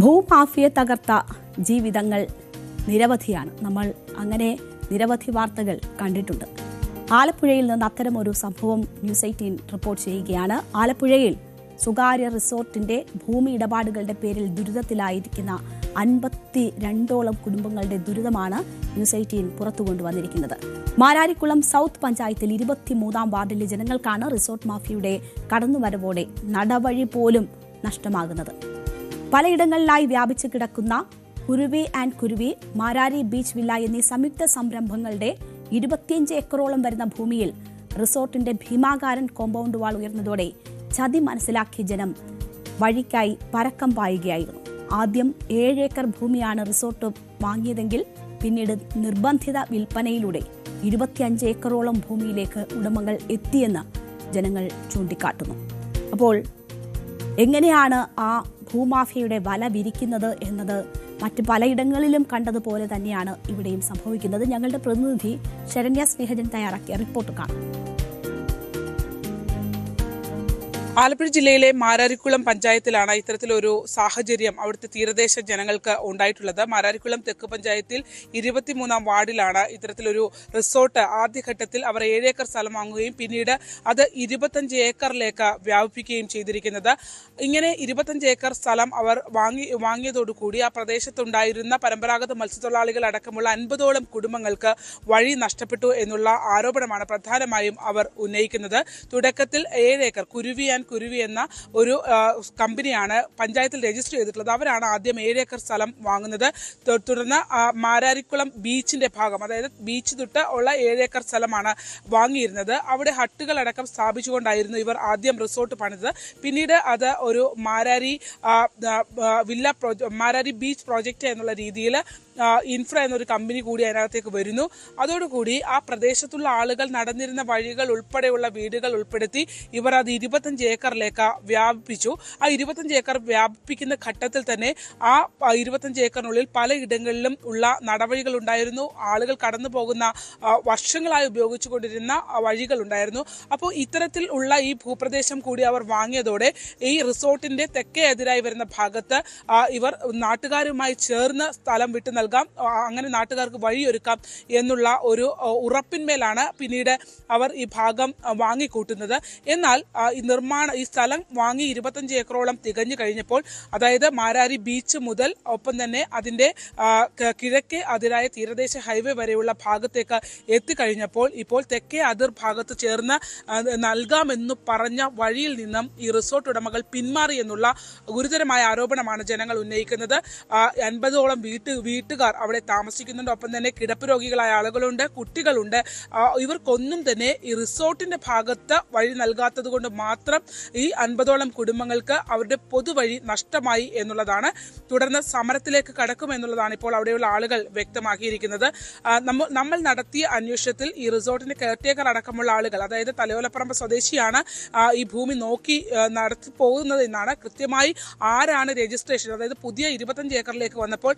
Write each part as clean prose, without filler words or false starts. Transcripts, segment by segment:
ഭൂമാഫിയെ തകർത്ത ജീവിതങ്ങൾ നിരവധിയാണ്. നമ്മൾ അങ്ങനെ നിരവധി വാർത്തകൾ കണ്ടിട്ടുണ്ട്. ആലപ്പുഴയിൽ നിന്ന് അത്തരമൊരു സംഭവം ന്യൂസ് 18 റിപ്പോർട്ട് ചെയ്യുകയാണ്. ആലപ്പുഴയിൽ സ്വകാര്യ റിസോർട്ടിന്റെ ഭൂമി ഇടപാടുകളുടെ പേരിൽ ദുരിതത്തിലായിരിക്കുന്ന 52ഓളം കുടുംബങ്ങളുടെ ദുരിതമാണ് ന്യൂസ് 18 പുറത്തുകൊണ്ടുവന്നിരിക്കുന്നത്. മാരാരിക്കുളം സൗത്ത് പഞ്ചായത്തിൽ 23-ാം വാർഡിലെ ജനങ്ങൾക്കാണ് റിസോർട്ട് മാഫിയയുടെ കടന്നുവരവോടെ നടവഴി പോലും നഷ്ടമാകുന്നത്. പലയിടങ്ങളിലായി വ്യാപിച്ചു കിടക്കുന്ന കുരുവി ആൻഡ് കുരുവി, മാരാരി ബീച്ച് വില്ല എന്നീ സംയുക്ത സംരംഭങ്ങളുടെ 25 ഏക്കറോളം വരുന്ന ഭൂമിയിൽ റിസോർട്ടിന്റെ ഭീമാകാരൻ കോമ്പൗണ്ട് വാൾ ഉയർന്നതോടെ ചതി മനസ്സിലാക്കിയ ജനം വഴിക്കായി പരക്കം പായുകയായിരുന്നു. ആദ്യം 7 ഏക്കർ ഭൂമിയാണ് റിസോർട്ട് വാങ്ങിയതെങ്കിൽ പിന്നീട് നിർബന്ധിത വിൽപ്പനയിലൂടെ 25 ഏക്കറോളം ഭൂമിയിലേക്ക് ഉടമകൾ എത്തിയെന്ന് ജനങ്ങൾ ചൂണ്ടിക്കാട്ടുന്നു. അപ്പോൾ എങ്ങനെയാണ് ആ ഭൂമാഫിയയുടെ വല വിരിക്കുന്നത് എന്നത് മറ്റ് പലയിടങ്ങളിലും കണ്ടതുപോലെ തന്നെയാണ് ഇവിടെയും സംഭവിക്കുന്നത്. ഞങ്ങളുടെ പ്രതിനിധി ശരണ്യ സ്നേഹജൻ തയ്യാറാക്കിയ റിപ്പോർട്ട് കാണാം. ആലപ്പുഴ ജില്ലയിലെ മാരാരിക്കുളം പഞ്ചായത്തിലാണ് ഇത്തരത്തിലൊരു സാഹചര്യം അവിടുത്തെ തീരദേശ ജനങ്ങൾക്ക് ഉണ്ടായിട്ടുള്ളത്. മാരാരിക്കുളം തെക്ക് പഞ്ചായത്തിൽ 23-ാം വാർഡിലാണ് ഇത്തരത്തിലൊരു റിസോർട്ട് ആദ്യഘട്ടത്തിൽ അവർ 7 ഏക്കർ സ്ഥലം വാങ്ങുകയും പിന്നീട് അത് 25 ഏക്കറിലേക്ക് വ്യാപിപ്പിക്കുകയും ചെയ്തിരിക്കുന്നത്. ഇങ്ങനെ 25 ഏക്കർ സ്ഥലം അവർ വാങ്ങിയതോടുകൂടി ആ പ്രദേശത്തുണ്ടായിരുന്ന പരമ്പരാഗത മത്സ്യത്തൊഴിലാളികൾ അടക്കമുള്ള 50ഓളം കുടുംബങ്ങൾക്ക് വഴി നഷ്ടപ്പെട്ടു എന്നുള്ള ആരോപണമാണ് പ്രധാനമായും അവർ ഉന്നയിക്കുന്നത്. തുടക്കത്തിൽ 7 ഏക്കർ കുരുവി എന്ന ഒരു കമ്പനിയാണ് പഞ്ചായത്തിൽ രജിസ്റ്റർ ചെയ്തിട്ടുള്ളത്. അവരാണ് ആദ്യം 7 ഏക്കർ സ്ഥലം വാങ്ങുന്നത്. തുടർന്ന് മാരാരിക്കുളം ബീച്ചിന്റെ ഭാഗം, അതായത് ബീച്ച് തൊട്ട് ഉള്ള 7 ഏക്കർ സ്ഥലമാണ് വാങ്ങിയിരുന്നത്. അവിടെ ഹട്ടുകളടക്കം സ്ഥാപിച്ചുകൊണ്ടായിരുന്നു ഇവർ ആദ്യം റിസോർട്ട് പണിതത്. പിന്നീട് അത് ഒരു മാരാരി ബീച്ച് പ്രോജക്റ്റ് എന്നുള്ള രീതിയിൽ ഇൻഫ്ര എന്നൊരു കമ്പനി കൂടി അതിനകത്തേക്ക് വരുന്നു. അതോടുകൂടി ആ പ്രദേശത്തുള്ള ആളുകൾ നടന്നിരുന്ന വഴികൾ ഉൾപ്പെടെയുള്ള വീടുകൾ ഉൾപ്പെടുത്തി ഇവർ അത് 25 ഏക്കറിലേക്ക് വ്യാപിപ്പിച്ചു. ആ 25 ഏക്കർ വ്യാപിപ്പിക്കുന്ന ഘട്ടത്തിൽ തന്നെ ആ 25 ഏക്കറിനുള്ളിൽ പലയിടങ്ങളിലും ഉള്ള നടവഴികൾ ഉണ്ടായിരുന്നു. ആളുകൾ കടന്നു പോകുന്ന വർഷങ്ങളായി ഉപയോഗിച്ചു കൊണ്ടിരുന്ന വഴികൾ ഉണ്ടായിരുന്നു. അപ്പോൾ ഇത്തരത്തിൽ ഉള്ള ഈ ഭൂപ്രദേശം കൂടി അവർ വാങ്ങിയതോടെ ഈ റിസോർട്ടിന്റെ തെക്കേ എതിരായി വരുന്ന ഭാഗത്ത് ഇവർ നാട്ടുകാരുമായി ചേർന്ന് സ്ഥലം വിട്ടു നൽകാം, അങ്ങനെ നാട്ടുകാർക്ക് വഴിയൊരുക്കാം എന്നുള്ള ഒരു ഉറപ്പിന്മേലാണ് പിന്നീട് അവർ ഈ ഭാഗം വാങ്ങിക്കൂട്ടുന്നത്. എന്നാൽ ഈ സ്ഥലം വാങ്ങി 25 ഏക്കറോളം തികഞ്ഞു കഴിഞ്ഞപ്പോൾ, അതായത് മാരാരി ബീച്ച് മുതൽ ഒപ്പം തന്നെ അതിന്റെ കിഴക്കേ അതിരായ തീരദേശ ഹൈവേ വരെയുള്ള ഭാഗത്തേക്ക് എത്തിക്കഴിഞ്ഞപ്പോൾ ഇപ്പോൾ തെക്കേ അതിർ ഭാഗത്ത് ചേർന്ന് നൽകാമെന്ന് പറഞ്ഞ വഴിയിൽ നിന്നും ഈ റിസോർട്ട് ഉടമകൾ പിന്മാറി എന്നുള്ള ഗുരുതരമായ ആരോപണമാണ് ജനങ്ങൾ ഉന്നയിക്കുന്നത്. 50ഓളം വീട്ടുകാർ അവിടെ താമസിക്കുന്നുണ്ട്. ഒപ്പം തന്നെ കിടപ്പ് രോഗികളായ ആളുകളുണ്ട്, കുട്ടികളുണ്ട്. ഇവർക്കൊന്നും തന്നെ ഈ റിസോർട്ടിന്റെ ഭാഗത്ത് വഴി നൽകാത്തത് കൊണ്ട് മാത്രം ഈ 50ഓളം കുടുംബങ്ങൾക്ക് അവരുടെ പൊതുവഴി നഷ്ടമായി എന്നുള്ളതാണ്. തുടർന്ന് സമരത്തിലേക്ക് കടക്കുമെന്നുള്ളതാണ് ഇപ്പോൾ അവിടെയുള്ള ആളുകൾ വ്യക്തമാക്കിയിരിക്കുന്നത്. നമ്മൾ നടത്തിയ അന്വേഷണത്തിൽ ഈ റിസോർട്ടിന്റെ കെയർടേക്കർ അടക്കമുള്ള ആളുകൾ, അതായത് തലയോലപ്പറമ്പ് സ്വദേശിയാണ് ഈ ഭൂമി നോക്കി നടത്തി പോകുന്നത് എന്നാണ്. കൃത്യമായി ആരാണ് രജിസ്ട്രേഷൻ, അതായത് പുതിയ 25 ഏക്കറിലേക്ക് വന്നപ്പോൾ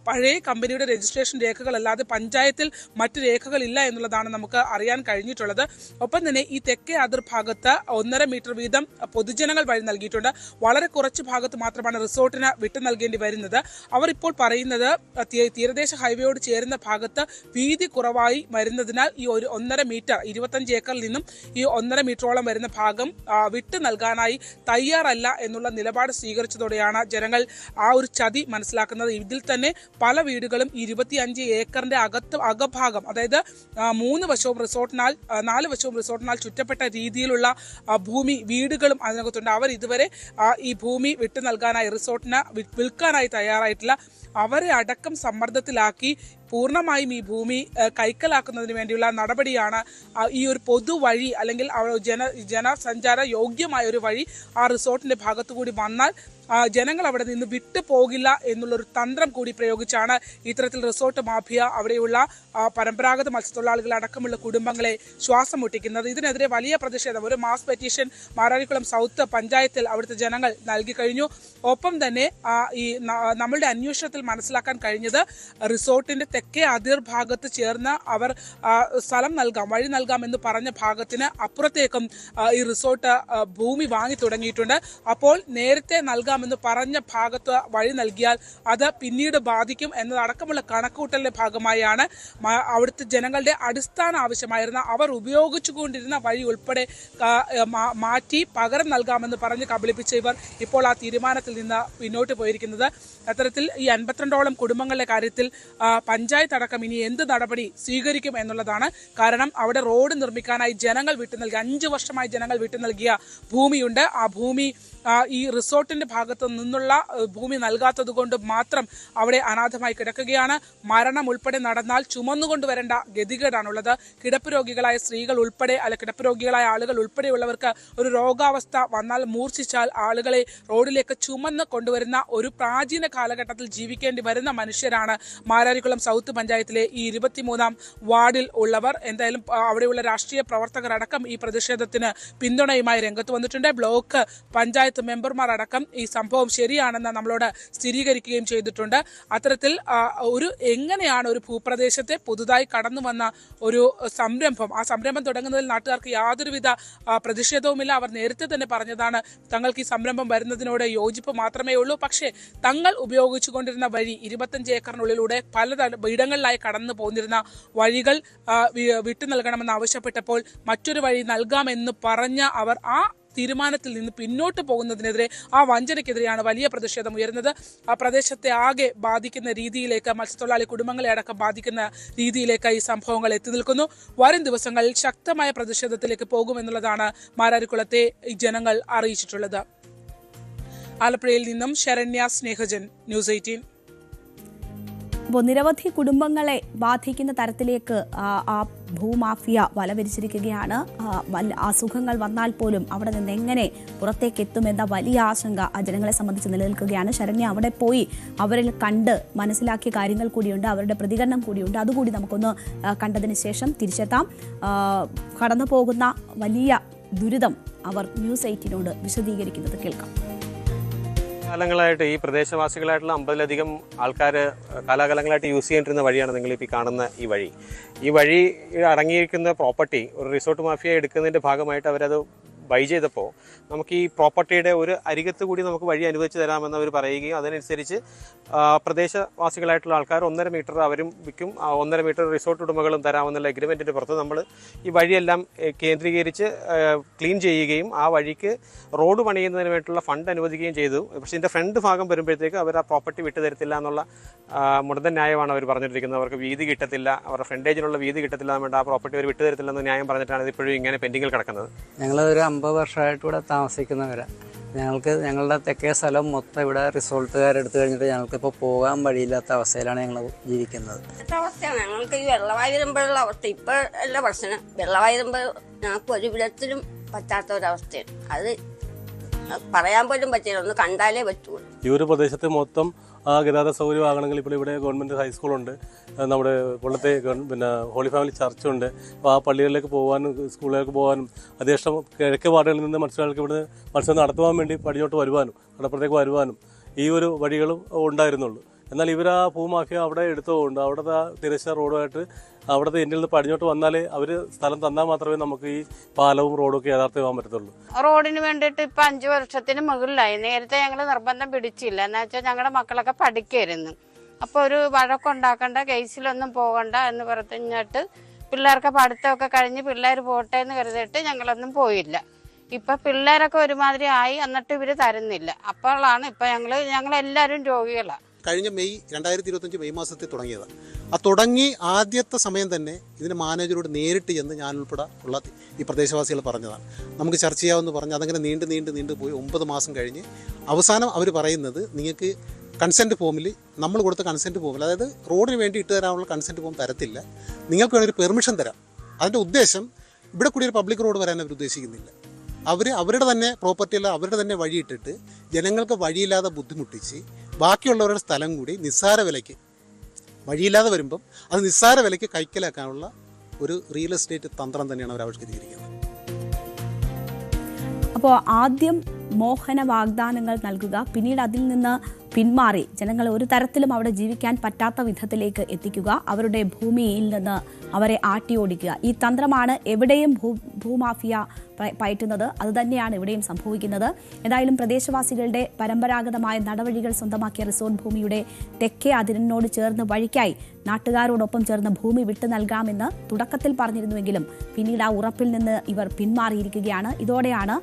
പഴയ കമ്പനിയുടെ രജിസ്ട്രേഷൻ രേഖകളല്ലാതെ പഞ്ചായത്തിൽ മറ്റു രേഖകളില്ല എന്നുള്ളതാണ് നമുക്ക് അറിയാൻ കഴിഞ്ഞിട്ടുള്ളത്. ഒപ്പം തന്നെ ഈ തെക്കേ അതിർ ഭാഗത്ത് 1.5 മീറ്റർ വീതം പൊതുജനങ്ങൾ വഴി നൽകിയിട്ടുണ്ട്. വളരെ കുറച്ച് ഭാഗത്ത് മാത്രമാണ് റിസോർട്ടിന് വിട്ടു നൽകേണ്ടി വരുന്നത്. അവർ ഇപ്പോൾ പറയുന്നത് തീരദേശ ഹൈവേയോട് ചേരുന്ന ഭാഗത്ത് വീതി കുറവായി വരുന്നതിനാൽ ഈ ഒരു 1.5 മീറ്റർ 25 ഏക്കറിൽ നിന്നും ഈ 1.5 മീറ്ററോളം വരുന്ന ഭാഗം വിട്ടു നൽകാനായി തയ്യാറല്ല എന്നുള്ള നിലപാട് സ്വീകരിച്ചതോടെയാണ് ജനങ്ങൾ ആ ഒരു ചതി മനസ്സിലാക്കുന്നത്. ഇതിൽ തന്നെ പല വീടുകളും 25 ഏക്കറിന്റെ അകഭാഗം, അതായത് 4 വശവും റിസോർട്ടിനാൽ ചുറ്റപ്പെട്ട രീതിയിലുള്ള ഭൂമി വീടുകളും അതിനകത്തുണ്ട്. അവർ ഇതുവരെ ഈ ഭൂമി വിട്ടു നൽകാനായി റിസോർട്ടിന് വിൽക്കാനായി തയ്യാറായിട്ടില്ല. അവരെ അടക്കം സമ്മർദ്ദത്തിലാക്കി പൂർണ്ണമായും ഈ ഭൂമി കൈക്കലാക്കുന്നതിന് വേണ്ടിയുള്ള നടപടിയാണ് ഈ ഒരു പൊതുവഴി, അല്ലെങ്കിൽ ജനസഞ്ചാര യോഗ്യമായ ഒരു വഴി ആ റിസോർട്ടിന്റെ ഭാഗത്തുകൂടി വന്നാൽ ജനങ്ങൾ അവിടെ നിന്ന് വിട്ടു പോകില്ല എന്നുള്ളൊരു തന്ത്രം കൂടി പ്രയോഗിച്ചാണ് ഇത്തരത്തിൽ റിസോർട്ട് മാഫിയ അവിടെയുള്ള പരമ്പരാഗത മത്സ്യത്തൊഴിലാളികൾ അടക്കമുള്ള കുടുംബങ്ങളെ ശ്വാസം മുട്ടിക്കുന്നത്. ഇതിനെതിരെ വലിയ പ്രതിഷേധം, ഒരു മാസ് പെറ്റീഷൻ മാരാരിക്കുളം സൗത്ത് പഞ്ചായത്തിൽ അവിടുത്തെ ജനങ്ങൾ നൽകി കഴിഞ്ഞു. ഒപ്പം തന്നെ ഈ നമ്മളുടെ അന്വേഷണത്തിൽ മനസ്സിലാക്കാൻ കഴിഞ്ഞത് റിസോർട്ടിന്റെ തെക്കേ അതിർ ഭാഗത്ത് ചേർന്ന് അവർ സ്ഥലം നൽകാം, വഴി നൽകാം എന്ന് പറഞ്ഞ ഭാഗത്തിന് അപ്പുറത്തേക്കും ഈ റിസോർട്ട് ഭൂമി വാങ്ങി തുടങ്ങിയിട്ടുണ്ട്. അപ്പോൾ നേരത്തെ നൽകാൻ നൽകാമെന്ന് പറഞ്ഞ ഭാഗത്ത് വഴി നൽകിയാൽ അത് പിന്നീട് ബാധിക്കും എന്നതടക്കമുള്ള കണക്കുകൂട്ടലിന്റെ ഭാഗമായാണ് അവിടുത്തെ ജനങ്ങളുടെ അടിസ്ഥാന ആവശ്യമായിരുന്ന അവർ ഉപയോഗിച്ചുകൊണ്ടിരുന്ന വഴി ഉൾപ്പെടെ മാറ്റി പകരം നൽകാമെന്ന് പറഞ്ഞ് കബളിപ്പിച്ച ഇവർ ഇപ്പോൾ ആ തീരുമാനത്തിൽ നിന്ന് പിന്നോട്ട് പോയിരിക്കുന്നത്. അത്തരത്തിൽ ഈ 52ഓളം കുടുംബങ്ങളുടെ കാര്യത്തിൽ പഞ്ചായത്ത് അടക്കം ഇനി എന്ത് നടപടി സ്വീകരിക്കും എന്നുള്ളതാണ്. കാരണം അവിടെ റോഡ് നിർമ്മിക്കാനായി ജനങ്ങൾ വിട്ടു നൽകിയ 5 വർഷമായി ജനങ്ങൾ വിട്ടു നൽകിയ ഭൂമിയുണ്ട്. ആ ഭൂമി ഈ റിസോർട്ടിന്റെ ഭാഗത്തു നിന്നുള്ള ഭൂമി നൽകാത്തത് കൊണ്ട് മാത്രം അവിടെ അനാഥമായി കിടക്കുകയാണ്. മരണം ഉൾപ്പെടെ നടന്നാൽ ചുമന്നുകൊണ്ടുവരേണ്ട ഗതികേടാണുള്ളത്. കിടപ്പ് രോഗികളായ സ്ത്രീകൾ ഉൾപ്പെടെ കിടപ്പ് രോഗികളായ ആളുകൾ ഉൾപ്പെടെയുള്ളവർക്ക് ഒരു രോഗാവസ്ഥ വന്നാൽ മൂർച്ഛിച്ചാൽ ആളുകളെ റോഡിലേക്ക് ചുമന്ന് കൊണ്ടുവരുന്ന ഒരു പ്രാചീന കാലഘട്ടത്തിൽ ജീവിക്കേണ്ടി വരുന്ന മനുഷ്യരാണ് മാരാരിക്കുളം സൗത്ത് പഞ്ചായത്തിലെ ഈ 23-ാം വാർഡിൽ ഉള്ളവർ. എന്തായാലും അവിടെയുള്ള രാഷ്ട്രീയ പ്രവർത്തകർ അടക്കം ഈ പ്രതിഷേധത്തിന് പിന്തുണയുമായി രംഗത്ത് വന്നിട്ടുണ്ട്. ബ്ലോക്ക് പഞ്ചായത്ത് മെമ്പർമാർ അടക്കം ഈ സംഭവം ശരിയാണെന്ന് നമ്മളോട് സ്ഥിരീകരിക്കുകയും ചെയ്തിട്ടുണ്ട്. അത്തരത്തിൽ എങ്ങനെയാണ് ഒരു ഭൂപ്രദേശത്തെ പുതുതായി കടന്നു വന്ന ഒരു സംരംഭം, ആ സംരംഭം തുടങ്ങുന്നതിൽ നാട്ടുകാർക്ക് യാതൊരുവിധ പ്രതിഷേധവുമില്ല. അവർ നേരത്തെ തന്നെ പറഞ്ഞതാണ് തങ്ങൾക്ക് ഈ സംരംഭം വരുന്നതിനോട് യോജിപ്പ് മാത്രമേ ഉള്ളൂ. പക്ഷേ തങ്ങൾ ഉപയോഗിച്ചുകൊണ്ടിരുന്ന വഴി 25 ഏക്കറിനുള്ളിലൂടെ പല ഇടങ്ങളിലായി കടന്നു പോന്നിരുന്ന വഴികൾ വിട്ടു നൽകണമെന്ന് ആവശ്യപ്പെട്ടപ്പോൾ മറ്റൊരു വഴി നൽകാമെന്ന് പറഞ്ഞ അവർ ആ തീരുമാനത്തിൽ നിന്ന് പിന്നോട്ട് പോകുന്നതിനെതിരെ, ആ വഞ്ചനയ്ക്കെതിരെയാണ് വലിയ പ്രതിഷേധം ഉയരുന്നത്. ആ പ്രദേശത്തെ ആകെ ബാധിക്കുന്ന രീതിയിലേക്ക്, മത്സ്യത്തൊഴിലാളി കുടുംബങ്ങളെ അടക്കം ബാധിക്കുന്ന രീതിയിലേക്ക് ഈ സംഭവങ്ങൾ എത്തി നിൽക്കുന്നു. വരും ദിവസങ്ങളിൽ ശക്തമായ പ്രതിഷേധത്തിലേക്ക് പോകുമെന്നുള്ളതാണ് മാരാരിക്കുളത്തെ ജനങ്ങൾ അറിയിച്ചിട്ടുള്ളത്. ആലപ്പുഴയിൽ നിന്നും ശരണ്യ സ്നേഹജൻ, ന്യൂസ് 18. അപ്പോൾ നിരവധി കുടുംബങ്ങളെ ബാധിക്കുന്ന തരത്തിലേക്ക് ആ ഭൂമാഫിയ വലവിരിച്ചിരിക്കുകയാണ്. അസുഖങ്ങൾ വന്നാൽ പോലും അവിടെ നിന്ന് എങ്ങനെ പുറത്തേക്ക് എത്തുമെന്ന വലിയ ആശങ്ക ആ ജനങ്ങളെ സംബന്ധിച്ച് നിലനിൽക്കുകയാണ്. ശരണ്യ അവിടെ പോയി അവരിൽ കണ്ട് മനസ്സിലാക്കിയ കാര്യങ്ങൾ കൂടിയുണ്ട്, അവരുടെ പ്രതികരണം കൂടിയുണ്ട്. അതുകൂടി നമുക്കൊന്ന് കണ്ടതിന് ശേഷം തിരിച്ചെത്താം. കടന്നു പോകുന്ന വലിയ ദുരിതം അവർ ന്യൂസ് 18നോട് വിശദീകരിക്കുന്നത് കേൾക്കാം. കാലങ്ങളായിട്ട് ഈ പ്രദേശവാസികളായിട്ടുള്ള 50-ലധികം ആൾക്കാർ കാലാകാലങ്ങളായിട്ട് യൂസ് ചെയ്യേണ്ടിരുന്ന വഴിയാണ് നിങ്ങളിപ്പോൾ ഈ കാണുന്ന ഈ വഴി അടങ്ങിയിരിക്കുന്ന പ്രോപ്പർട്ടി ഒരു റിസോർട്ട് മാഫിയ എടുക്കുന്നതിൻ്റെ ഭാഗമായിട്ട് അവരത് ബൈ ചെയ്തപ്പോൾ നമുക്ക് ഈ പ്രോപ്പർട്ടിയുടെ ഒരു അരികത്ത് കൂടി നമുക്ക് വഴി അനുവദിച്ച് തരാമെന്ന് അവർ പറയുകയും അതനുസരിച്ച് പ്രദേശവാസികളായിട്ടുള്ള ആൾക്കാർ 1.5 മീറ്റർ അവരും വിൽക്കും, 1.5 മീറ്റർ റിസോർട്ട് ഉടമകളും തരാമെന്നുള്ള എഗ്രിമെൻറ്റിൻ്റെ പുറത്ത് നമ്മൾ ഈ വഴിയെല്ലാം കേന്ദ്രീകരിച്ച് ക്ലീൻ ചെയ്യുകയും ആ വഴിക്ക് റോഡ് പണിയുന്നതിന് വേണ്ടിയിട്ടുള്ള ഫണ്ട് അനുവദിക്കുകയും ചെയ്തു. പക്ഷേ ഇതിൻ്റെ ഫ്രണ്ട് ഭാഗം വരുമ്പോഴത്തേക്ക് അവർ ആ പ്രോപ്പർട്ടി വിട്ടു തരത്തില്ല എന്നുള്ള മുടന്തൻ ന്യായമാണ് അവർ പറഞ്ഞിരിക്കുന്നത്. അവർക്ക് വീതി കിട്ടത്തില്ല, അവരുടെ ഫ്രണ്ടേജിനുള്ള വീതി കിട്ടത്തില്ല എന്നുകൊണ്ട് ആ പ്രോപ്പർട്ടി അവർ വിട്ടു തരത്തില്ല എന്ന ന്യായം പറഞ്ഞിട്ടാണ് ഇതിപ്പോഴും ഇങ്ങനെ പെൻഡിങ്ങിൽ കിടക്കുന്നത്. ഞങ്ങളൊരു 50 വർഷമായിട്ട് ഇവിടെ താമസിക്കുന്നവരാണ്. ഞങ്ങളുടെ തെക്കേ സ്ഥലം മൊത്തം ഇവിടെ റിസോർട്ടുകാരെടുത്ത് കഴിഞ്ഞിട്ട് ഞങ്ങൾക്കിപ്പോൾ പോകാൻ വഴിയില്ലാത്ത അവസ്ഥയിലാണ് ഞങ്ങൾ ജീവിക്കുന്നത്. അവസ്ഥയാണ് ഞങ്ങൾക്ക് ഈ വെള്ളവായി വരുമ്പോഴുള്ള അവസ്ഥ. ഇപ്പോൾ അല്ല പ്രശ്നം, വെള്ളവായി വരുമ്പോൾ ഞങ്ങൾക്ക് ഒരു വിധത്തിലും പറ്റാത്ത ഒരവസ്ഥയാണ്. അത് പറയാൻ പോലും പറ്റില്ല, ഒന്ന് കണ്ടാലേ പറ്റുള്ളൂ. ഈ ഒരു പ്രദേശത്തെ മൊത്തം ഗതാഗത സൗകര്യമാകണമെങ്കിൽ ഇപ്പോൾ ഇവിടെ ഗവൺമെൻറ് ഹൈസ്കൂളുണ്ട്, നമ്മുടെ കൊല്ലത്തെ ഹോളി ഫാമിലി ചർച്ചുണ്ട്. അപ്പോൾ ആ പള്ളികളിലേക്ക് പോകാനും സ്കൂളിലേക്ക് പോകാനും അതേഷ്ടം കിഴക്കേ വാർഡുകളിൽ നിന്ന് മത്സ്യങ്ങൾക്ക് ഇവിടെ മത്സ്യം നടത്തുവാൻ വേണ്ടി പടിഞ്ഞോട്ട് വരുവാനും കടപ്പുറത്തേക്ക് വരുവാനും ഈ ഒരു വഴികളും ഉണ്ടായിരുന്നുള്ളൂ. എന്നാൽ ഇവർ ആ ഭൂമാഫിയ അവിടെ എടുത്തുകൊണ്ട് അവിടുത്തെ തിരശ്ശ റോഡുമായിട്ട് അവിടുത്തെ എൻ്റെ നിന്ന് പടിഞ്ഞോട്ട് വന്നാലേ അവർ സ്ഥലം തന്നാൽ മാത്രമേ നമുക്ക് ഈ പാലവും റോഡും ഒക്കെ യഥാർത്ഥമാകാൻ പറ്റത്തുള്ളൂ. റോഡിന് വേണ്ടിയിട്ട് ഇപ്പം 5 വർഷത്തിന് മുകളിലായി. നേരത്തെ ഞങ്ങൾ നിർബന്ധം പിടിച്ചില്ല, എന്ന് വെച്ചാൽ ഞങ്ങളുടെ മക്കളൊക്കെ പഠിക്കായിരുന്നു. അപ്പോൾ ഒരു വഴക്കുണ്ടാക്കണ്ട, കേസിലൊന്നും പോകണ്ട എന്ന് പറഞ്ഞിട്ട് പിള്ളേർക്ക് പഠിത്തമൊക്കെ കഴിഞ്ഞ് പിള്ളേർ പോട്ടെ എന്ന് കരുതിയിട്ട് ഞങ്ങളൊന്നും പോയില്ല. ഇപ്പം പിള്ളേരൊക്കെ ഒരുമാതിരി ആയി, എന്നിട്ട് ഇവർ തരുന്നില്ല. അപ്പോഴാണ് ഇപ്പം ഞങ്ങളെല്ലാവരും രോഗികളാണ്. കഴിഞ്ഞ 2025 മെയ് മാസത്തിൽ തുടങ്ങിയതാണ്. ആ തുടങ്ങി ആദ്യത്തെ സമയം തന്നെ ഇതിന് മാനേജരോട് നേരിട്ട് ചെന്ന് ഞാൻ ഉൾപ്പെടെ ഉള്ള ഈ പ്രദേശവാസികൾ പറഞ്ഞതാണ് നമുക്ക് ചർച്ച ചെയ്യാമെന്ന് പറഞ്ഞ് അതങ്ങനെ നീണ്ടു പോയി 9 മാസം കഴിഞ്ഞ് അവസാനം അവർ പറയുന്നത് നിങ്ങൾക്ക് കൺസെൻറ്റ് ഫോമിൽ നമ്മൾ കൊടുത്ത കൺസെൻറ്റ് ഫോമിൽ, അതായത് റോഡിന് വേണ്ടി ഇട്ട് തരാനുള്ള കൺസെൻറ്റ് ഫോം തരത്തില്ല, നിങ്ങൾക്ക് വേണമെങ്കിൽ ഒരു പെർമിഷൻ തരാം. അതിൻ്റെ ഉദ്ദേശം ഇവിടെ കൂടി ഒരു പബ്ലിക് റോഡ് വരാൻ അവർ ഉദ്ദേശിക്കുന്നില്ല. അവരുടെ തന്നെ പ്രോപ്പർട്ടിയിൽ അവരുടെ തന്നെ വഴിയിട്ടിട്ട് ജനങ്ങൾക്ക് വഴിയില്ലാതെ ബുദ്ധിമുട്ടിച്ച് ബാക്കിയുള്ളവരുടെ സ്ഥലം കൂടി നിസ്സാര വിലയ്ക്ക് വഴിയില്ലാതെ വരുമ്പം അത് നിസ്സാര വിലയ്ക്ക് കൈക്കലാക്കാനുള്ള ഒരു റിയൽ എസ്റ്റേറ്റ് തന്ത്രം തന്നെയാണ് അവർ ആവിഷ്കരിച്ചിരിക്കുന്നത്. അപ്പോൾ ആദ്യം മോഹന വാഗ്ദാനങ്ങൾ നൽകുക, പിന്നീട് അതിൽ നിന്ന് പിന്മാറി ജനങ്ങളെ ഒരു തരത്തിലും അവിടെ ജീവിക്കാൻ പറ്റാത്ത വിധത്തിലേക്ക് എത്തിക്കുക, അവരുടെ ഭൂമിയിൽ നിന്ന് അവരെ ആട്ടിയോടിക്കുക. ഈ തന്ത്രമാണ് എവിടെയും ഭൂമാഫിയ പയറ്റുന്നത്. അതുതന്നെയാണ് ഇവിടെയും സംഭവിക്കുന്നത്. ഏതായാലും പ്രദേശവാസികളുടെ പരമ്പരാഗതമായ നടവഴികൾ സ്വന്തമാക്കിയ റിസോർട്ട് ഭൂമിയുടെ തെക്കേ അതിരിനോട് ചേർന്ന് വഴിക്കായി നാട്ടുകാരോടൊപ്പം ചേർന്ന് ഭൂമി വിട്ടു നൽകാമെന്ന് തുടക്കത്തിൽ പറഞ്ഞിരുന്നുവെങ്കിലും പിന്നീട് ആ ഉറപ്പിൽ നിന്ന് ഇവർ പിന്മാറിയിരിക്കുകയാണ്. ഇതോടെയാണ്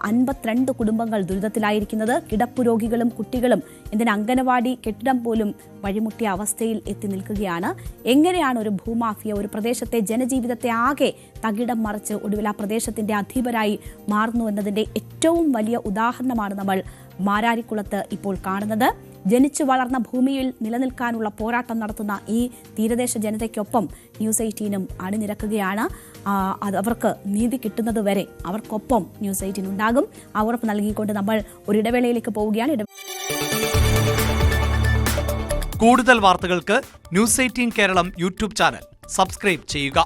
52 കുടുംബങ്ങൾ ദുരിതത്തിലായിരിക്കുന്നത്. കിടപ്പു രോഗികളും കുട്ടികളും എന്തിന് അംഗനവാടി കെട്ടിടം പോലും വഴിമുട്ടിയ അവസ്ഥയിൽ എത്തി നിൽക്കുകയാണ്. എങ്ങനെയാണ് ഒരു ഭൂമാഫിയ ഒരു പ്രദേശത്തെ ജനജീവിതത്തെ ആകെ തകിടം മറിച്ച് ഒടുവിൽ ആ പ്രദേശത്തിന്റെ അധിപരായി മാറുന്നു എന്നതിന്റെ ഏറ്റവും വലിയ ഉദാഹരണമാണ് നമ്മൾ മാരാരിക്കുളത്ത് ഇപ്പോൾ കാണുന്നത്. ജനിച്ചു വളർന്ന ഭൂമിയിൽ നിലനിൽക്കാനുള്ള പോരാട്ടം നടത്തുന്ന ഈ തീരദേശ ജനതയ്ക്കൊപ്പം ന്യൂസ് 18 അണിനിരക്കുകയാണ്. അവർക്ക് നീതി കിട്ടുന്നത് വരെ അവർക്കൊപ്പം ന്യൂസ് 18 ഉണ്ടാകും. ആ ഉറപ്പ് നൽകിക്കൊണ്ട് നമ്മൾ ഒരു ഇടവേളയിലേക്ക് പോവുകയാണ്. കൂടുതൽ വാർത്തകൾക്ക് news 18 Keralam YouTube channel subscribe ചെയ്യുക.